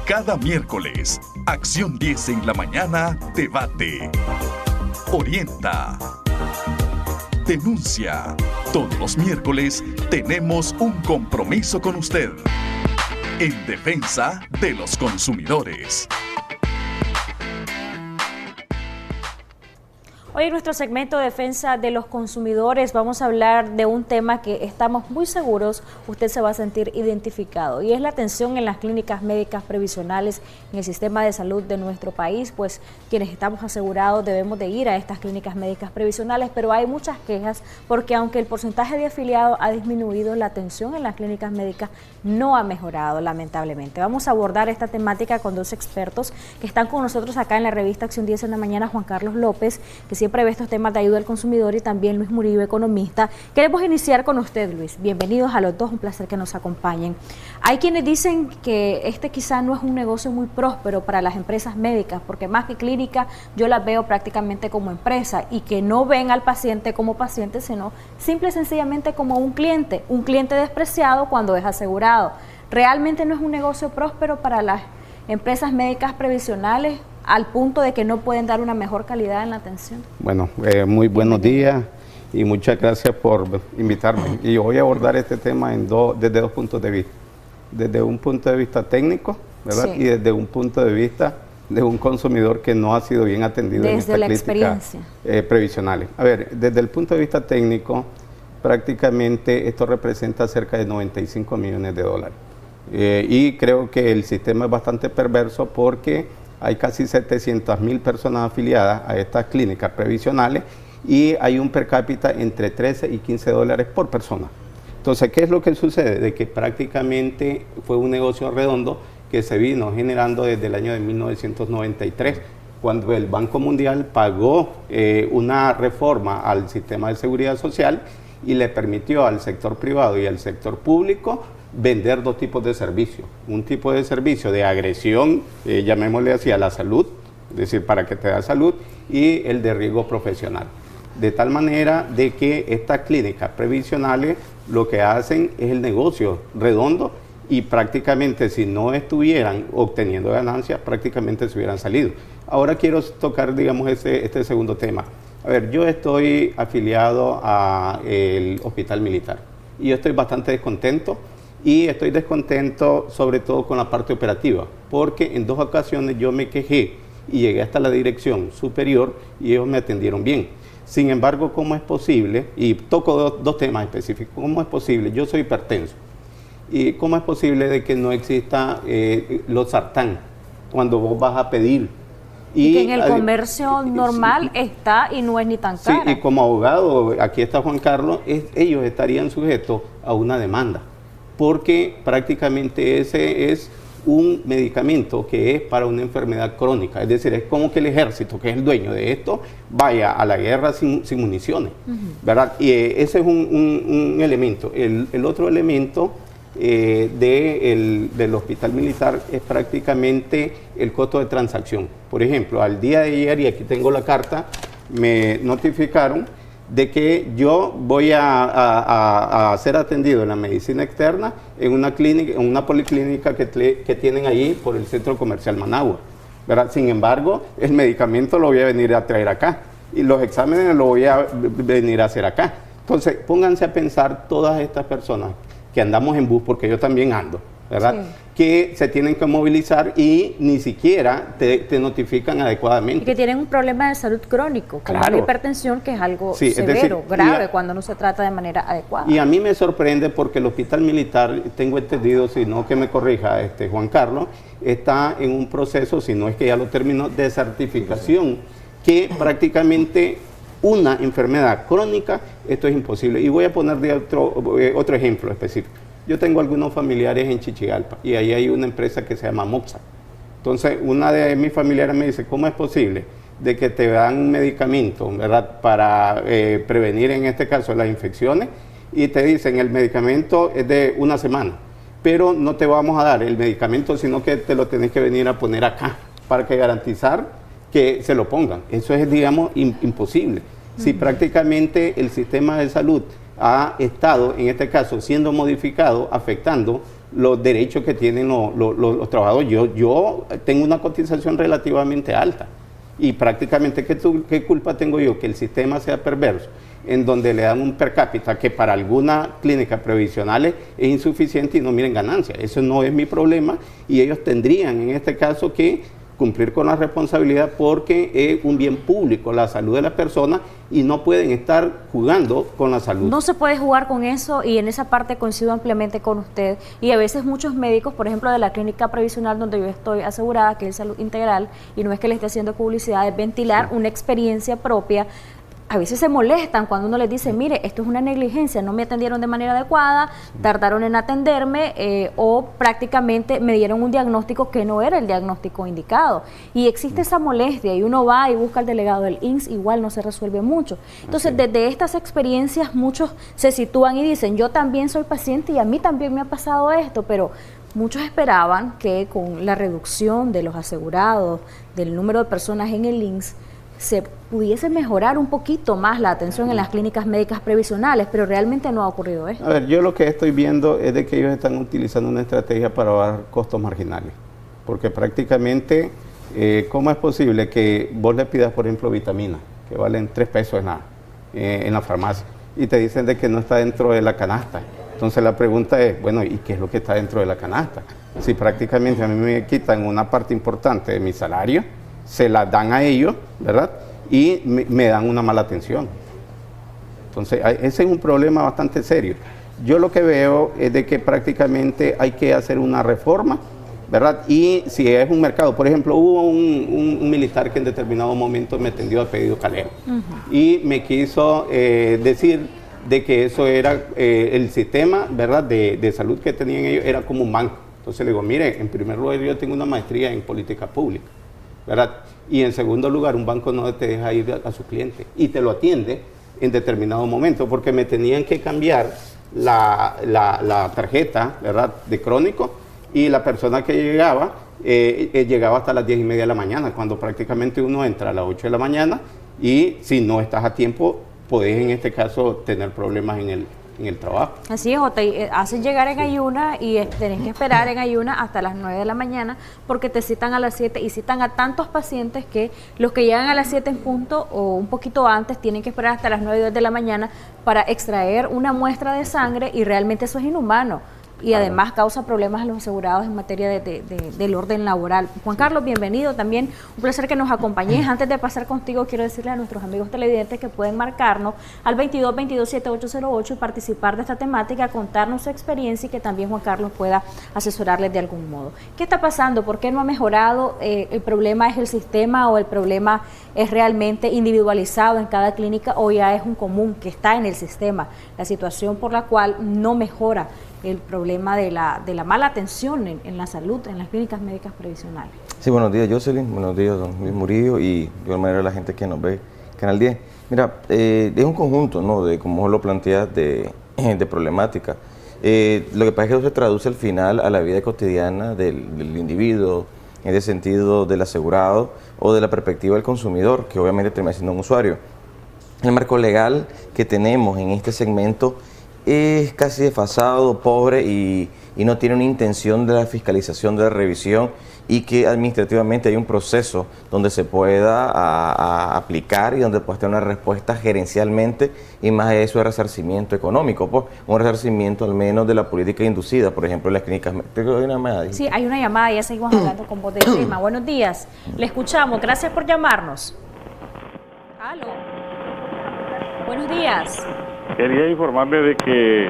Cada miércoles, Acción 10 en la mañana, debate. Orienta. Denuncia. Todos los miércoles tenemos un compromiso con usted. En defensa de los consumidores. Hoy en nuestro segmento de Defensa de los Consumidores vamos a hablar de un tema que estamos muy seguros usted se va a sentir identificado, y es la atención en las clínicas médicas previsionales en el sistema de salud de nuestro país. Pues quienes estamos asegurados debemos de ir a estas clínicas médicas previsionales, pero hay muchas quejas porque aunque el porcentaje de afiliados ha disminuido, la atención en las clínicas médicas no ha mejorado, lamentablemente. Vamos a abordar esta temática con dos expertos que están con nosotros acá en la revista Acción 10 en la mañana: Juan Carlos López, que siempre ve estos temas de ayuda al consumidor, y también Luis Murillo, economista. Queremos iniciar con usted, Luis. Bienvenidos a los dos, un placer que nos acompañen. Hay quienes dicen que este quizá no es un negocio muy próspero para las empresas médicas, porque más que clínica yo las veo prácticamente como empresa, y que no ven al paciente como paciente, sino simple y sencillamente como un cliente despreciado cuando es asegurado. ¿Realmente no es un negocio próspero para las empresas médicas previsionales, al punto de que no pueden dar una mejor calidad en la atención? Bueno, muy buenos días y muchas gracias por invitarme. Y voy a abordar este tema desde dos puntos de vista. Desde un punto de vista técnico, ¿verdad? Sí. Y desde un punto de vista de un consumidor que no ha sido bien atendido en estas clínicas previsionales. A ver, desde el punto de vista técnico, prácticamente esto representa cerca de 95 millones de dólares. Y creo que el sistema es bastante perverso porque hay casi 700,000 personas afiliadas a estas clínicas previsionales y hay un per cápita entre 13 y 15 dólares por persona. Entonces, ¿qué es lo que sucede? De que prácticamente fue un negocio redondo que se vino generando desde el año de 1993, cuando el Banco Mundial pagó una reforma al sistema de seguridad social y le permitió al sector privado y al sector público vender dos tipos de servicios. Un tipo de servicio de agresión, llamémosle así, a la salud, es decir, para que te da salud, y el de riesgo profesional. De tal manera de que estas clínicas previsionales lo que hacen es el negocio redondo, y prácticamente si no estuvieran obteniendo ganancias, prácticamente se hubieran salido. Ahora quiero tocar, digamos, este segundo tema. A ver, yo estoy afiliado al Hospital Militar y yo estoy bastante descontento. Y estoy descontento sobre todo con la parte operativa, porque en dos ocasiones yo me quejé y llegué hasta la dirección superior y ellos me atendieron bien. Sin embargo, ¿cómo es posible? Y toco dos temas específicos. ¿Cómo es posible? Yo soy hipertenso. ¿Y cómo es posible de que no exista los sartán cuando vos vas a pedir? Y que en el comercio normal está y no es ni tan cara. Sí, y como abogado, aquí está Juan Carlos, ellos estarían sujetos a una demanda, porque prácticamente ese es un medicamento que es para una enfermedad crónica. Es decir, es como que el ejército, que es el dueño de esto, vaya a la guerra sin municiones, ¿verdad? Y ese es un elemento. El otro elemento del Hospital Militar es prácticamente el costo de transacción. Por ejemplo, al día de ayer, y aquí tengo la carta, me notificaron de que yo voy a ser atendido en la medicina externa en una clínica, en una policlínica que tienen allí por el Centro Comercial Managua, ¿verdad? Sin embargo, el medicamento lo voy a venir a traer acá y los exámenes lo voy a venir a hacer acá. Entonces, pónganse a pensar todas estas personas que andamos en bus, porque yo también ando, ¿verdad? Sí. Que se tienen que movilizar y ni siquiera te notifican adecuadamente. Y que tienen un problema de salud crónico, como la hipertensión, que es algo severo, grave, cuando no se trata de manera adecuada. Y a mí me sorprende porque el Hospital Militar, tengo entendido, si no que me corrija Juan Carlos, está en un proceso, si no es que ya lo terminó, de certificación, que prácticamente una enfermedad crónica, esto es imposible. Y voy a poner de otro ejemplo específico. Yo tengo algunos familiares en Chichigalpa y ahí hay una empresa que se llama Moxa. Entonces, una de mis familiares me dice, ¿cómo es posible de que te dan un medicamento, ¿verdad?, para prevenir en este caso las infecciones, y te dicen el medicamento es de una semana, pero no te vamos a dar el medicamento, sino que te lo tenés que venir a poner acá para que garantizar que se lo pongan? Eso es, digamos, imposible. Si prácticamente el sistema de salud ha estado, en este caso, siendo modificado, afectando los derechos que tienen los trabajadores. Yo tengo una cotización relativamente alta y prácticamente ¿qué culpa tengo yo? Que el sistema sea perverso, en donde le dan un per cápita que para algunas clínicas previsionales es insuficiente y no miren ganancias. Eso no es mi problema y ellos tendrían en este caso que cumplir con la responsabilidad porque es un bien público, la salud de las personas, y no pueden estar jugando con la salud. No se puede jugar con eso y en esa parte coincido ampliamente con usted. Y a veces muchos médicos, por ejemplo, de la clínica previsional donde yo estoy asegurada, que es Salud Integral, y no es que le esté haciendo publicidad, es ventilar una experiencia propia. A veces se molestan cuando uno les dice, mire, esto es una negligencia, no me atendieron de manera adecuada, tardaron en atenderme o prácticamente me dieron un diagnóstico que no era el diagnóstico indicado. Y existe esa molestia y uno va y busca al delegado del INSS, igual no se resuelve mucho. Entonces, desde estas experiencias muchos se sitúan y dicen, yo también soy paciente y a mí también me ha pasado esto, pero muchos esperaban que con la reducción de los asegurados, del número de personas en el INSS, se pudiese mejorar un poquito más la atención en las clínicas médicas previsionales, pero realmente no ha ocurrido esto. A ver, yo lo que estoy viendo es de que ellos están utilizando una estrategia para bajar costos marginales, porque prácticamente, ¿cómo es posible que vos le pidas, por ejemplo, vitaminas, que valen 3 pesos en la farmacia, y te dicen de que no está dentro de la canasta? Entonces la pregunta es, bueno, ¿y qué es lo que está dentro de la canasta? Si prácticamente a mí me quitan una parte importante de mi salario, se la dan a ellos, ¿verdad? Y me dan una mala atención. Entonces, ese es un problema bastante serio. Yo lo que veo es de que prácticamente hay que hacer una reforma, ¿verdad? Y si es un mercado, por ejemplo, hubo un militar que en determinado momento me atendió a pedido calero y me quiso decir de que eso era el sistema, ¿verdad? De salud que tenían ellos, era como un banco. Entonces le digo, mire, en primer lugar yo tengo una maestría en política pública, ¿verdad? Y en segundo lugar, un banco no te deja ir a su cliente y te lo atiende en determinado momento, porque me tenían que cambiar la tarjeta, ¿verdad?, de crónico, y la persona que llegaba, llegaba hasta las 10:30 de la mañana, cuando prácticamente uno entra a las 8 de la mañana y si no estás a tiempo, podés en este caso tener problemas en el trabajo. Así es, o te hacen llegar en ayuna y tenés que esperar en ayuna hasta las 9 de la mañana porque te citan a las 7 y citan a tantos pacientes que los que llegan a las 7 en punto o un poquito antes tienen que esperar hasta las 9 de la mañana para extraer una muestra de sangre y realmente eso es inhumano. Y además causa problemas a los asegurados en materia del orden laboral. Juan Carlos, bienvenido. También un placer que nos acompañes. Antes de pasar contigo, quiero decirle a nuestros amigos televidentes que pueden marcarnos al 22-22-7808 y participar de esta temática, contarnos su experiencia y que también Juan Carlos pueda asesorarles de algún modo. ¿Qué está pasando? ¿Por qué no ha mejorado? ¿El problema es el sistema o el problema es realmente individualizado en cada clínica o ya es un común que está en el sistema? La situación por la cual no mejora el problema de la mala atención en la salud, en las clínicas médicas previsionales. Sí, buenos días, Jocelyn, buenos días, don Luis Murillo, y de igual manera la gente que nos ve, Canal 10. Mira, es un conjunto, ¿no?, de como lo planteas, de problemática. Lo que pasa es que eso se traduce al final a la vida cotidiana del individuo, en el sentido del asegurado o de la perspectiva del consumidor, que obviamente termina siendo un usuario. El marco legal que tenemos en este segmento es casi desfasado, pobre y no tiene una intención de la fiscalización, de la revisión, y que administrativamente hay un proceso donde se pueda aplicar y donde pueda tener una respuesta gerencialmente, y más de eso de resarcimiento económico, pues un resarcimiento al menos de la política inducida, por ejemplo en las clínicas. ¿Tengo una llamada? Sí, hay una llamada, ya seguimos hablando con vos del tema. Buenos días, le escuchamos, gracias por llamarnos. Aló. Buenos días. Quería informarle de que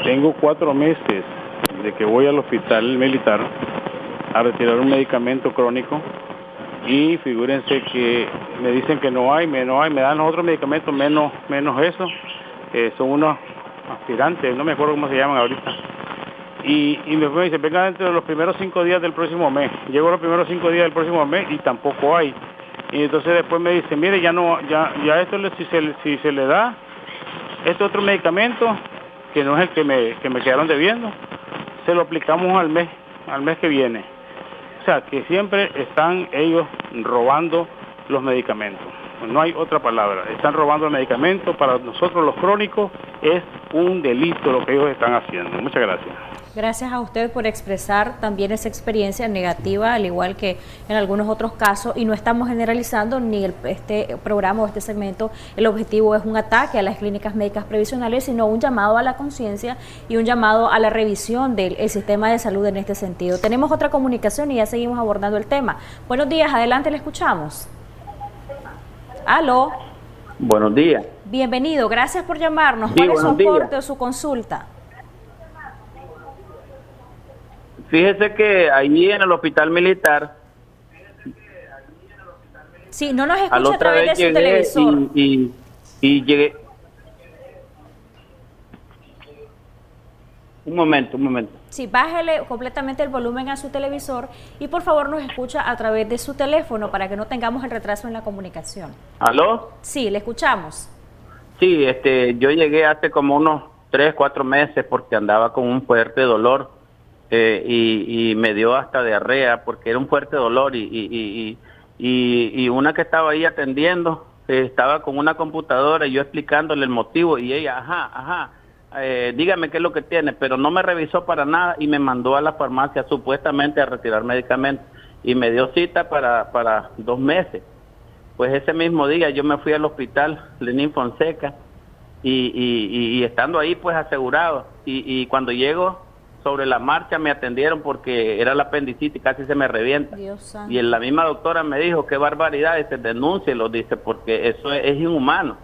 tengo 4 meses de que voy al hospital militar a retirar un medicamento crónico y figúrense que me dicen que no hay, me dan los otros medicamentos menos eso, son unos aspirantes, no me acuerdo cómo se llaman ahorita. Y me dice, venga dentro de los primeros 5 días del próximo mes. Llego los primeros 5 días del próximo mes y tampoco hay. Y entonces después me dice, mire, ya esto si se le da este otro medicamento, que no es el que me quedaron debiendo, se lo aplicamos al mes que viene. O sea, que siempre están ellos robando los medicamentos. no hay otra palabra. Están robando el medicamento. Para nosotros los crónicos es un delito lo que ellos están haciendo. Muchas gracias. Gracias a usted por expresar también esa experiencia negativa, al igual que en algunos otros casos, y no estamos generalizando ni este programa o este segmento, el objetivo es un ataque a las clínicas médicas previsionales, sino un llamado a la conciencia y un llamado a la revisión del sistema de salud en este sentido. Tenemos otra comunicación y ya seguimos abordando el tema. Buenos días, adelante, le escuchamos. ¿Aló? Buenos días. Bienvenido, gracias por llamarnos. Sí, ¿Cuál es su buenos días. aporte o su consulta? Fíjese que allí en el hospital militar, Sí, no nos a la escucha a otra través de vez su llegué televisor. y llegué. Un momento. Sí, bájele completamente el volumen a su televisor y por favor nos escucha a través de su teléfono para que no tengamos el retraso en la comunicación. ¿Aló? Sí, le escuchamos. Sí, yo llegué hace como unos 3, 4 meses porque andaba con un fuerte dolor y me dio hasta diarrea porque era un fuerte dolor y una que estaba ahí atendiendo estaba con una computadora y yo explicándole el motivo y ella, dígame qué es lo que tiene, pero no me revisó para nada y me mandó a la farmacia supuestamente a retirar medicamentos y me dio cita para 2 meses. Pues ese mismo día yo me fui al hospital Lenín Fonseca y estando ahí pues asegurado y cuando llego sobre la marcha me atendieron porque era la apendicitis, casi se me revienta. Dios santo. Y la misma doctora me dijo, qué barbaridad, dice, denúncielo, dice, porque eso es inhumano.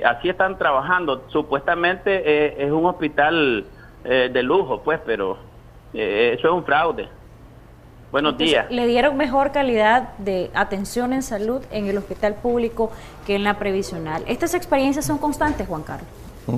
Así están trabajando. Supuestamente es un hospital de lujo, pues, pero eso es un fraude. Buenos días. Le dieron mejor calidad de atención en salud en el hospital público que en la previsional. ¿Estas experiencias son constantes, Juan Carlos?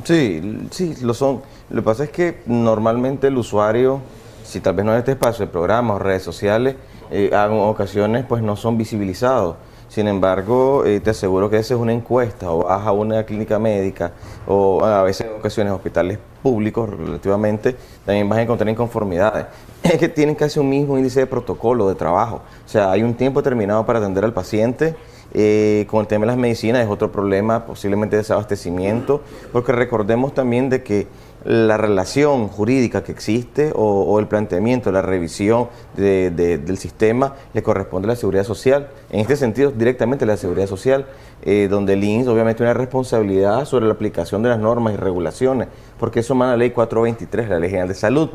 Sí, lo son. Lo que pasa es que normalmente el usuario, si tal vez no en este espacio, de programas o redes sociales, en ocasiones pues no son visibilizados. Sin embargo, te aseguro que esa es una encuesta o vas a una clínica médica o a veces en ocasiones hospitales públicos relativamente, también vas a encontrar inconformidades. Es que tienen casi un mismo índice de protocolo de trabajo. O sea, hay un tiempo determinado para atender al paciente. Con el tema de las medicinas es otro problema, posiblemente desabastecimiento, porque recordemos también de que la relación jurídica que existe o el planteamiento, la revisión del sistema le corresponde a la Seguridad Social. En este sentido, directamente a la Seguridad Social, donde el INSS obviamente tiene una responsabilidad sobre la aplicación de las normas y regulaciones, porque eso manda la Ley 423, la Ley General de Salud.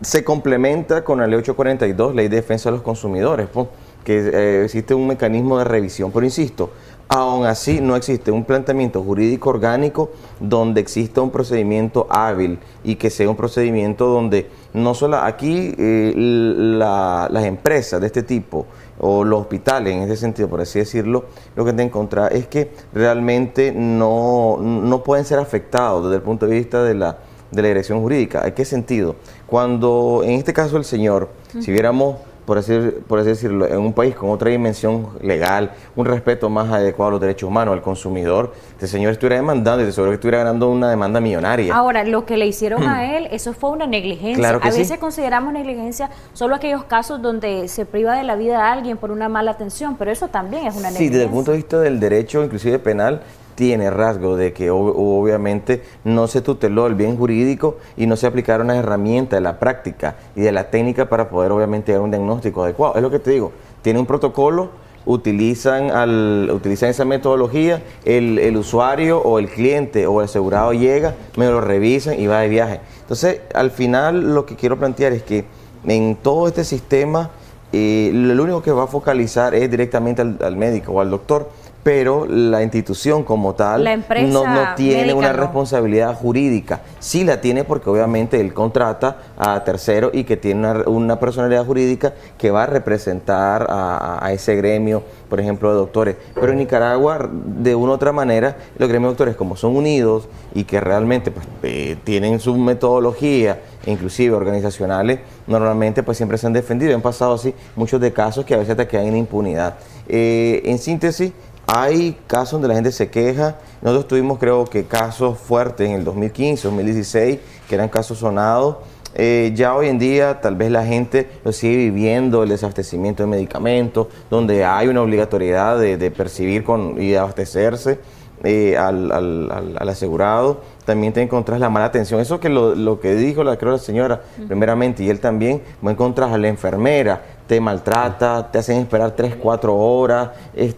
Se complementa con la Ley 842, Ley de Defensa de los Consumidores, que existe un mecanismo de revisión, pero insisto, aún así no existe un planteamiento jurídico orgánico donde exista un procedimiento hábil y que sea un procedimiento donde no solo aquí las empresas de este tipo o los hospitales en ese sentido, por así decirlo, lo que te encontrar es que realmente no pueden ser afectados desde el punto de vista de la dirección jurídica. ¿En qué sentido? Cuando en este caso el señor, si viéramos por así decirlo, en un país con otra dimensión legal, un respeto más adecuado a los derechos humanos, al consumidor, este señor estuviera demandando y te aseguro que estuviera ganando una demanda millonaria. Ahora, lo que le hicieron a él, eso fue una negligencia. Claro que a veces sí. Consideramos negligencia solo aquellos casos donde se priva de la vida a alguien por una mala atención, pero eso también es una negligencia. Sí, desde el punto de vista del derecho, inclusive penal, tiene rasgo de que obviamente no se tuteló el bien jurídico y no se aplicaron las herramientas de la práctica y de la técnica para poder obviamente dar un diagnóstico adecuado. Es lo que te digo, tiene un protocolo, utilizan esa metodología, el usuario o el cliente o el asegurado llega, me lo revisan y va de viaje. Entonces, al final lo que quiero plantear es que en todo este sistema, lo único que va a focalizar es directamente al médico o al doctor, pero la institución como tal la empresa no tiene una no. responsabilidad jurídica. Sí la tiene porque obviamente él contrata a terceros y que tiene una personalidad jurídica que va a representar a ese gremio, por ejemplo, de doctores. Pero en Nicaragua, de una u otra manera, los gremios de doctores, como son unidos y que realmente pues, tienen su metodología, inclusive organizacionales, normalmente pues siempre se han defendido. Han pasado así muchos de casos que a veces te quedan en impunidad. En síntesis, hay casos donde la gente se queja. Nosotros tuvimos, creo que, casos fuertes en el 2015, 2016, que eran casos sonados. Ya hoy en día tal vez la gente lo sigue viviendo, el desabastecimiento de medicamentos, donde hay una obligatoriedad de percibir y de abastecerse al asegurado. También te encontrás la mala atención. Eso que lo que dijo creo la señora, primeramente, y él también, vos encontrás a la enfermera, te maltrata, te hacen esperar 3, 4 horas,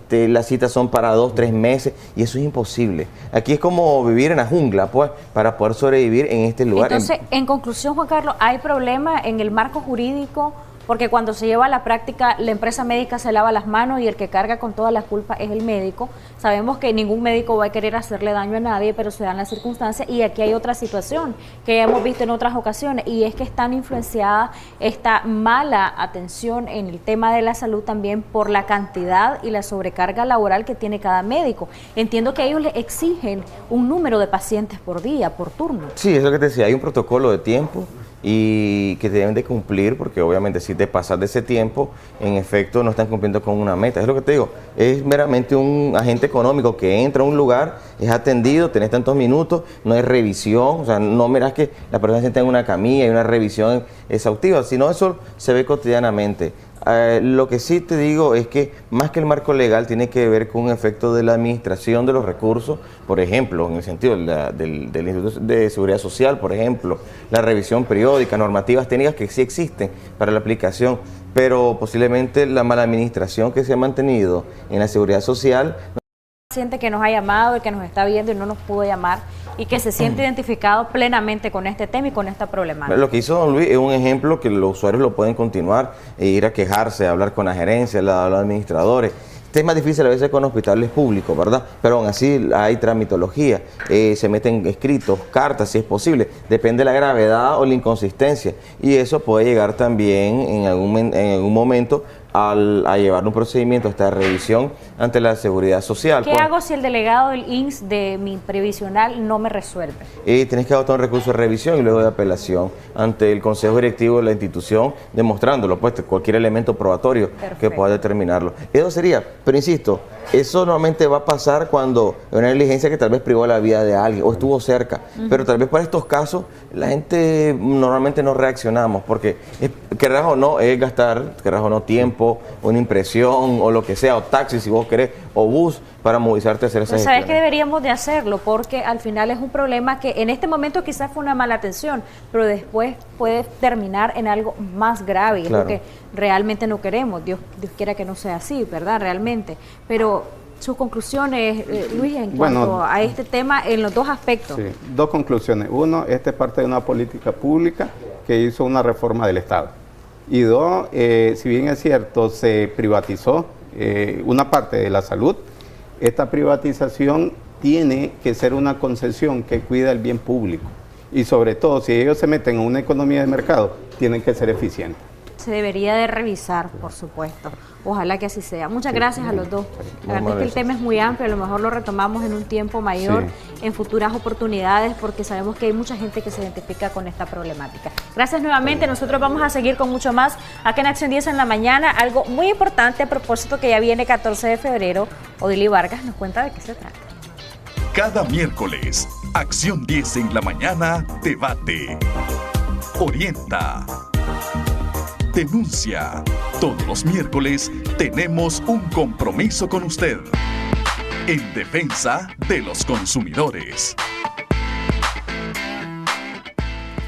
las citas son para 2, 3 meses, y eso es imposible. Aquí es como vivir en la jungla, pues, para poder sobrevivir en este lugar. Entonces, en conclusión, Juan Carlos, ¿hay problema en el marco jurídico? Porque cuando se lleva a la práctica, la empresa médica se lava las manos y el que carga con toda la culpa es el médico. Sabemos que ningún médico va a querer hacerle daño a nadie, pero se dan las circunstancias. Y aquí hay otra situación que ya hemos visto en otras ocasiones, y es que están influenciada esta mala atención en el tema de la salud también por la cantidad y la sobrecarga laboral que tiene cada médico. Entiendo que ellos le exigen un número de pacientes por día, por turno. Sí, es lo que te decía, hay un protocolo de tiempo y que deben de cumplir, porque obviamente si te pasas de ese tiempo, en efecto no están cumpliendo con una meta. Es lo que te digo, es meramente un agente económico que entra a un lugar, es atendido, tenés tantos minutos, no hay revisión, o sea, no miras que la persona se sienta en una camilla, hay una revisión exhaustiva, sino eso se ve cotidianamente. Lo que sí te digo es que más que el marco legal tiene que ver con un efecto de la administración de los recursos, por ejemplo, en el sentido del Instituto de Seguridad Social, por ejemplo, la revisión periódica, normativas técnicas que sí existen para la aplicación, pero posiblemente la mala administración que se ha mantenido en la Seguridad Social. Paciente que nos ha llamado y que nos está viendo y no nos pudo llamar y que se siente identificado plenamente con este tema y con esta problemática. Lo que hizo don Luis es un ejemplo que los usuarios lo pueden continuar e ir a quejarse, a hablar con la gerencia, a los administradores. Es más difícil a veces con hospitales públicos, ¿verdad? Pero aún así hay tramitología, se meten escritos, cartas, si es posible. Depende de la gravedad o la inconsistencia. Y eso puede llegar también en algún momento a llevar un procedimiento hasta revisión ante la Seguridad Social. ¿Qué hago si el delegado del INSS de mi previsional no me resuelve? Tienes que adoptar un recurso de revisión y luego de apelación ante el Consejo Directivo de la institución, demostrándolo, pues, cualquier elemento probatorio que pueda determinarlo. Eso sería, pero insisto, eso normalmente va a pasar cuando hay una negligencia que tal vez privó la vida de alguien o estuvo cerca, pero tal vez para estos casos la gente normalmente no reaccionamos, porque querrás o no, es gastar, querrás o no, tiempo, una impresión o lo que sea, o taxi si vos querés, o bus para movilizarte a hacer esas gestiones. ¿Sabes que deberíamos de hacerlo? Porque al final es un problema que en este momento quizás fue una mala atención, pero después puede terminar en algo más grave, claro. Es lo que realmente no queremos. Dios quiera que no sea así, ¿verdad? Realmente. Pero sus conclusiones, Luis, en cuanto a este tema en los dos aspectos. Sí, dos conclusiones. Uno, esta es parte de una política pública que hizo una reforma del Estado. Y dos, si bien es cierto, se privatizó una parte de la salud, esta privatización tiene que ser una concesión que cuida el bien público. Y sobre todo, si ellos se meten en una economía de mercado, tienen que ser eficientes. Se debería de revisar, por supuesto. Ojalá que así sea. Muchas gracias a los dos. La verdad es que el tema es muy amplio, a lo mejor lo retomamos en un tiempo mayor, en futuras oportunidades, porque sabemos que hay mucha gente que se identifica con esta problemática. Gracias nuevamente. Nosotros vamos a seguir con mucho más aquí en Acción 10 en la mañana. Algo muy importante a propósito que ya viene 14 de febrero. Odili Vargas nos cuenta de qué se trata. Cada miércoles, Acción 10 en la mañana, debate, orienta, denuncia. Todos los miércoles tenemos un compromiso con usted en defensa de los consumidores.